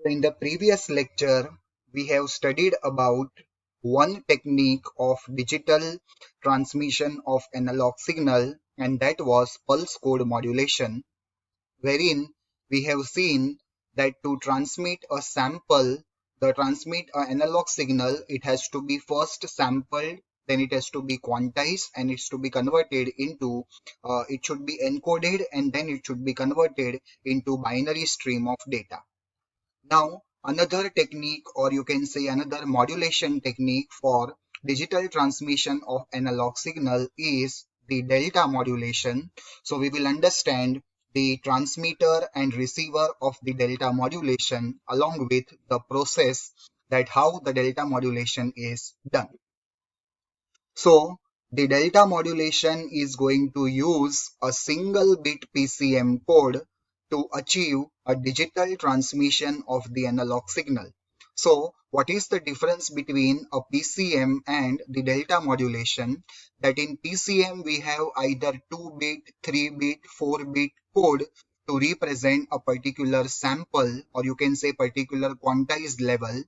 In the previous lecture, we have studied about one technique of digital transmission of analog signal, and that was pulse code modulation, wherein we have seen that to transmit a sample, the transmit an analog signal, it has to be first sampled, then it has to be quantized, and it's to be converted into, it should be encoded, and then it should be converted into binary stream of data. Now, another technique, or you can say another modulation technique for digital transmission of analog signal is the delta modulation. So we will understand the transmitter and receiver of the delta modulation along with the process that how the delta modulation is done. So the delta modulation is going to use a single bit PCM code to achieve a digital transmission of the analog signal. So what is the difference between a PCM and the delta modulation? That in PCM we have either 2-bit, 3-bit, 4-bit code to represent a particular sample, or you can say particular quantized level.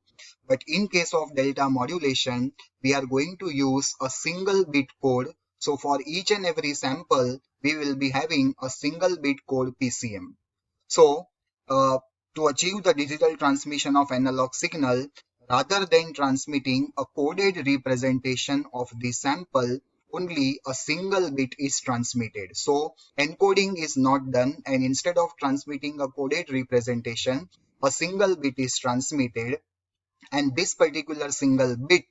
But in case of delta modulation, we are going to use a single bit code. So for each and every sample, we will be having a single bit code PCM. So to achieve the digital transmission of analog signal, rather than transmitting a coded representation of the sample, only a single bit is transmitted. So encoding is not done, and instead of transmitting a coded representation, a single bit is transmitted, and this particular single bit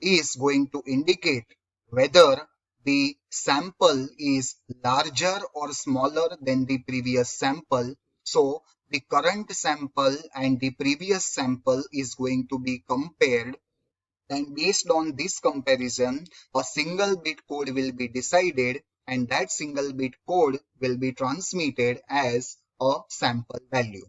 is going to indicate whether the sample is larger or smaller than the previous sample. So the current sample and the previous sample is going to be compared, and based on this comparison, a single bit code will be decided, and that single bit code will be transmitted as a sample value.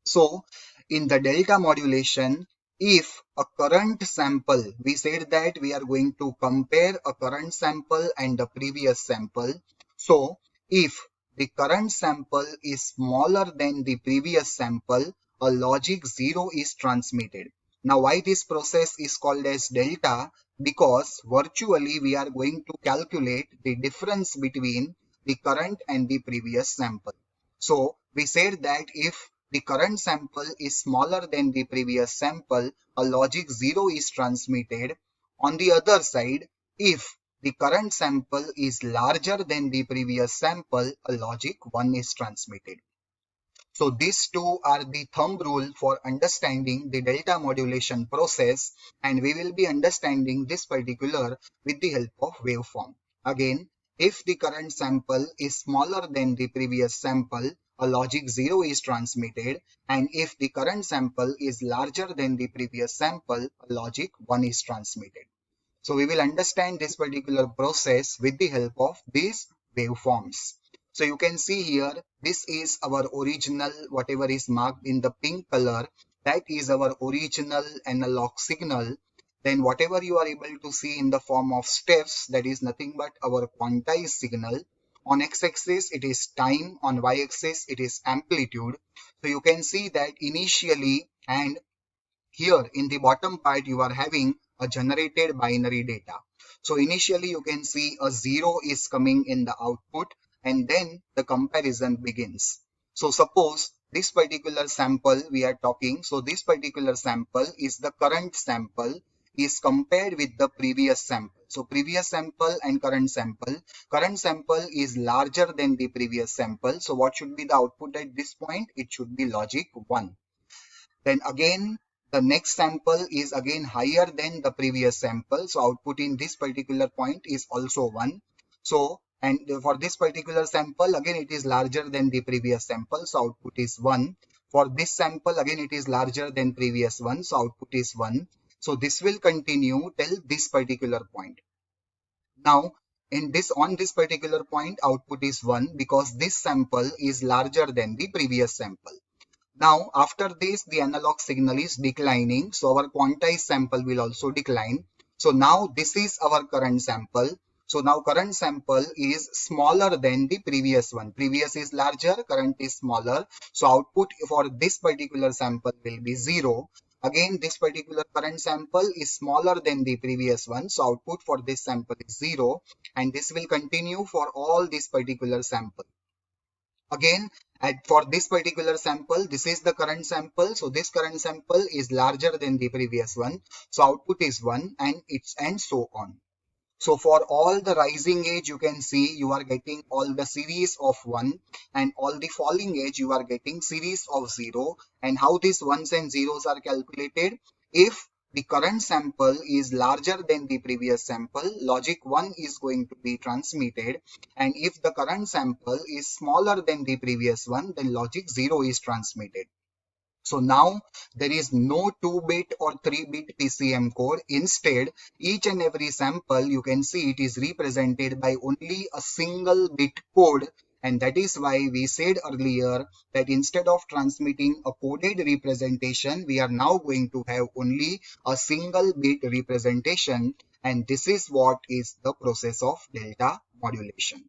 So in the delta modulation, if a current sample, we said that we are going to compare a current sample and the previous sample. So if the current sample is smaller than the previous sample, a logic 0 is transmitted. Now why this process is called as delta? Because virtually we are going to calculate the difference between the current and the previous sample. So we said that if the current sample is smaller than the previous sample, a logic 0 is transmitted. On the other side, if the current sample is larger than the previous sample, a logic 1 is transmitted. So these two are the thumb rule for understanding the delta modulation process, and we will be understanding this particular with the help of waveform. Again, if the current sample is smaller than the previous sample, a logic 0 is transmitted, and if the current sample is larger than the previous sample, a logic 1 is transmitted. So we will understand this particular process with the help of these waveforms. So you can see here, this is our original, whatever is marked in the pink color, that is our original analog signal. Then whatever you are able to see in the form of steps, that is nothing but our quantized signal. On x-axis it is time, on y-axis it is amplitude. So you can see that initially, and here in the bottom part you are having a generated binary data. So initially you can see a 0 is coming in the output, and then the comparison begins. So suppose this particular sample we are talking, so this particular sample is the current sample is compared with the previous sample. So previous sample and current sample is larger than the previous sample. So what should be the output at this point? It should be logic 1. Then again, the next sample is again higher than the previous sample. So output in this particular point is also 1. So, and for this particular sample, again it is larger than the previous sample. So output is 1. For this sample, again it is larger than previous one. So output is 1. So this will continue till this particular point. Now, on this particular point, output is 1 because this sample is larger than the previous sample. Now, after this, the analog signal is declining. So our quantized sample will also decline. So now this is our current sample. So now current sample is smaller than the previous one. Previous is larger, current is smaller. So output for this particular sample will be 0. Again, this particular current sample is smaller than the previous one. So output for this sample is 0. And this will continue for all this particular sample. Again, for this particular sample, this is the current sample. So this current sample is larger than the previous one. So output is 1 and so on. So for all the rising edge, you can see you are getting all the series of 1, and all the falling edge you are getting series of 0. And how these ones and zeros are calculated? If the current sample is larger than the previous sample, logic 1 is going to be transmitted. And if the current sample is smaller than the previous one, then logic 0 is transmitted. So now there is no 2-bit or 3-bit PCM code. Instead, each and every sample, you can see it is represented by only a single bit code. And that is why we said earlier that instead of transmitting a coded representation, we are now going to have only a single bit representation. And this is what is the process of delta modulation.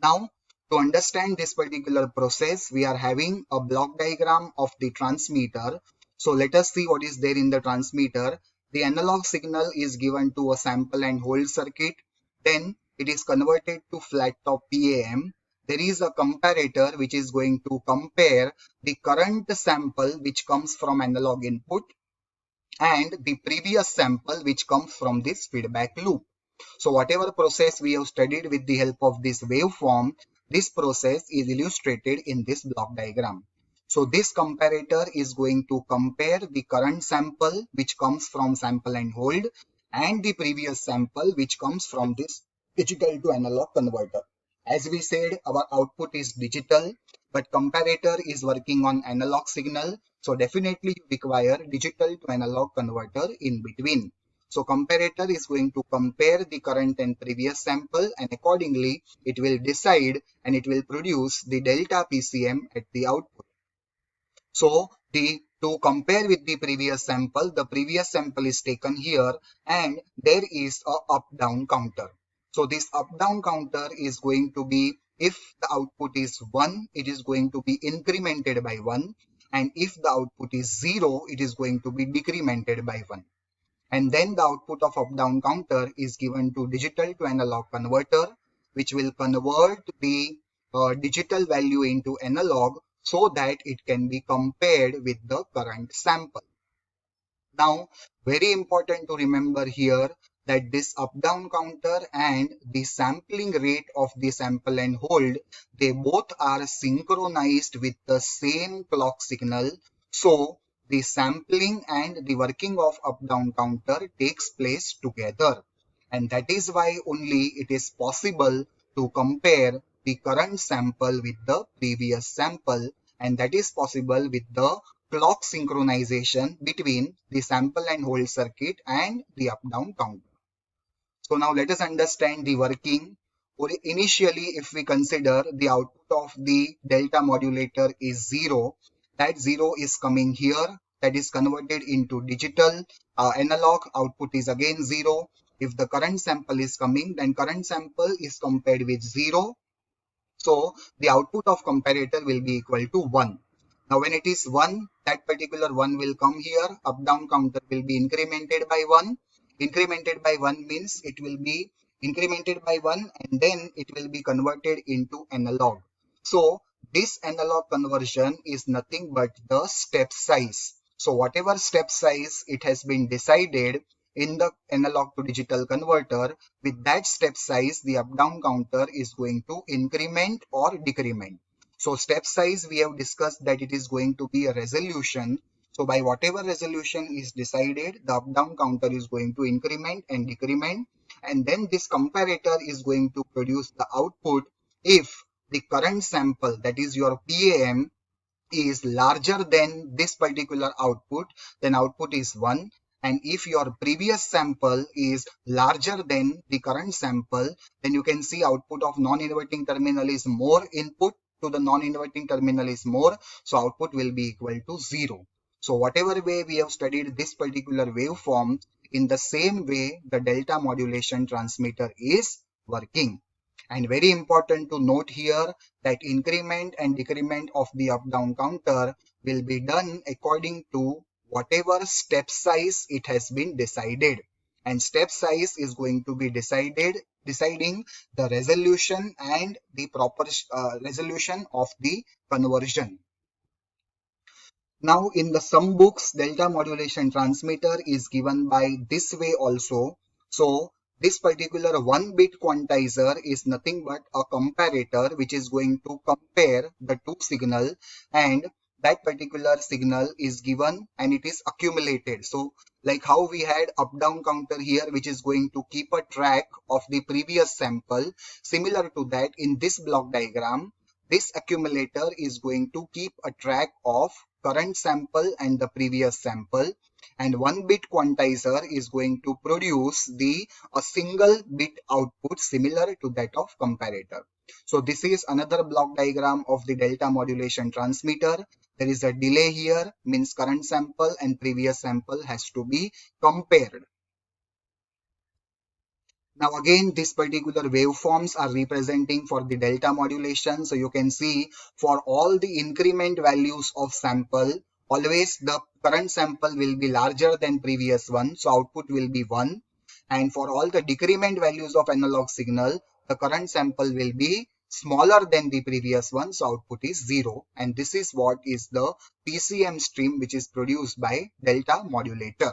Now, to understand this particular process, we are having a block diagram of the transmitter. So let us see what is there in the transmitter. The analog signal is given to a sample and hold circuit. Then it is converted to flat top PAM. There is a comparator which is going to compare the current sample which comes from analog input and the previous sample which comes from this feedback loop. So whatever process we have studied with the help of this waveform, this process is illustrated in this block diagram. So this comparator is going to compare the current sample which comes from sample and hold and the previous sample which comes from this digital to analog converter. As we said, our output is digital, but comparator is working on analog signal. So definitely you require digital to analog converter in between. So comparator is going to compare the current and previous sample, and accordingly it will decide and it will produce the delta PCM at the output. So to compare with the previous sample is taken here and there is a up-down counter. So this up-down counter is going to be, if the output is 1, it is going to be incremented by 1, and if the output is 0, it is going to be decremented by 1. And then the output of up-down counter is given to digital to analog converter, which will convert the digital value into analog so that it can be compared with the current sample. Now, very important to remember here that this up-down counter and the sampling rate of the sample and hold, they both are synchronized with the same clock signal. So the sampling and the working of up-down counter takes place together. And that is why only it is possible to compare the current sample with the previous sample. And that is possible with the clock synchronization between the sample and hold circuit and the up-down counter. So now let us understand the working. Initially, if we consider the output of the delta modulator is 0, that 0 is coming here, that is converted into digital. Analog output is again 0. If the current sample is coming, then current sample is compared with 0. So the output of comparator will be equal to 1. Now when it is 1, that particular 1 will come here. Up-down counter will be incremented by 1. Incremented by 1 means it will be incremented by 1 and then it will be converted into analog. So this analog conversion is nothing but the step size. So whatever step size it has been decided in the analog to digital converter, with that step size the up-down counter is going to increment or decrement. So step size we have discussed that it is going to be a resolution. So by whatever resolution is decided, the up-down counter is going to increment and decrement, and then this comparator is going to produce the output if the current sample, that is your PAM, is larger than this particular output, then output is 1. And if your previous sample is larger than the current sample, then you can see output of non-inverting terminal is more, input to the non-inverting terminal is more, so output will be equal to 0. So whatever way we have studied this particular waveform, in the same way the delta modulation transmitter is working. And very important to note here that increment and decrement of the up down counter will be done according to whatever step size it has been decided. And step size is going to be deciding the resolution and the proper resolution of the conversion. Now in the some books, delta modulation transmitter is given by this way also. So this particular 1-bit quantizer is nothing but a comparator which is going to compare the two signal, and that particular signal is given and it is accumulated. So like how we had up down counter here which is going to keep a track of the previous sample, similar to that in this block diagram, this accumulator is going to keep a track of current sample and the previous sample, and 1-bit quantizer is going to produce a single bit output similar to that of comparator. So this is another block diagram of the delta modulation transmitter. There is a delay here, means current sample and previous sample has to be compared. Now again, these particular waveforms are representing for the delta modulation. So you can see for all the increment values of sample, always the current sample will be larger than previous one. So output will be 1. And for all the decrement values of analog signal, the current sample will be smaller than the previous one. So output is 0. And this is what is the PCM stream which is produced by delta modulator.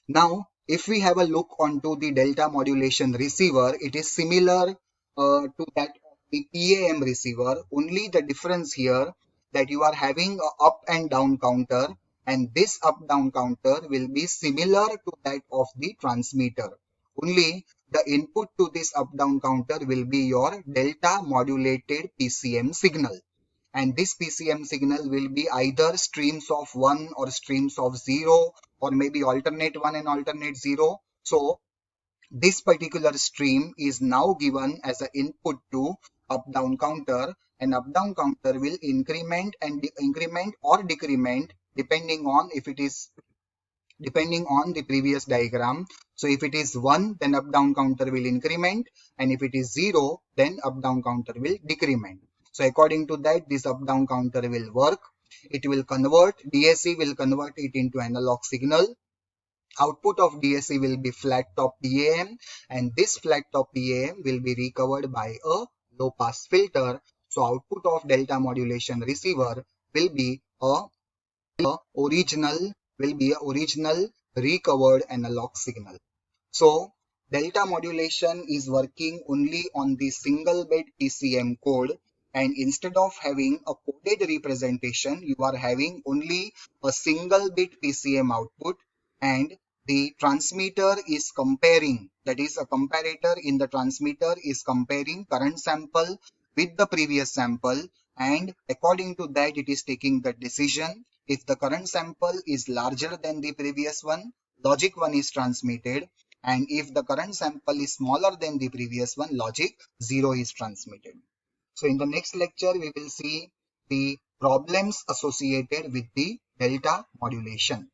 Now, if we have a look onto the delta modulation receiver, it is similar to that of the PAM receiver. Only the difference here that you are having a up and down counter, and this up down counter will be similar to that of the transmitter. Only the input to this up down counter will be your delta modulated PCM signal. And this PCM signal will be either streams of 1 or streams of 0, or maybe alternate 1 and alternate 0. So this particular stream is now given as an input to up down counter, and up down counter will increment or decrement depending on the previous diagram. So if it is 1, then up down counter will increment, and if it is 0, then up down counter will decrement. So according to that, this up down counter will work. It will convert, DAC will convert it into analog signal. Output of DAC will be flat top PAM, and this flat top PAM will be recovered by a low pass filter. So output of delta modulation receiver will be a original recovered analog signal. So delta modulation is working only on the single bit PCM code, and instead of having a coded representation, you are having only a single bit PCM output, and the transmitter is comparing, that is a comparator in the transmitter is comparing current sample with the previous sample, and according to that it is taking the decision. If the current sample is larger than the previous one, logic 1 is transmitted, and if the current sample is smaller than the previous one, logic 0 is transmitted. So in the next lecture, we will see the problems associated with the delta modulation.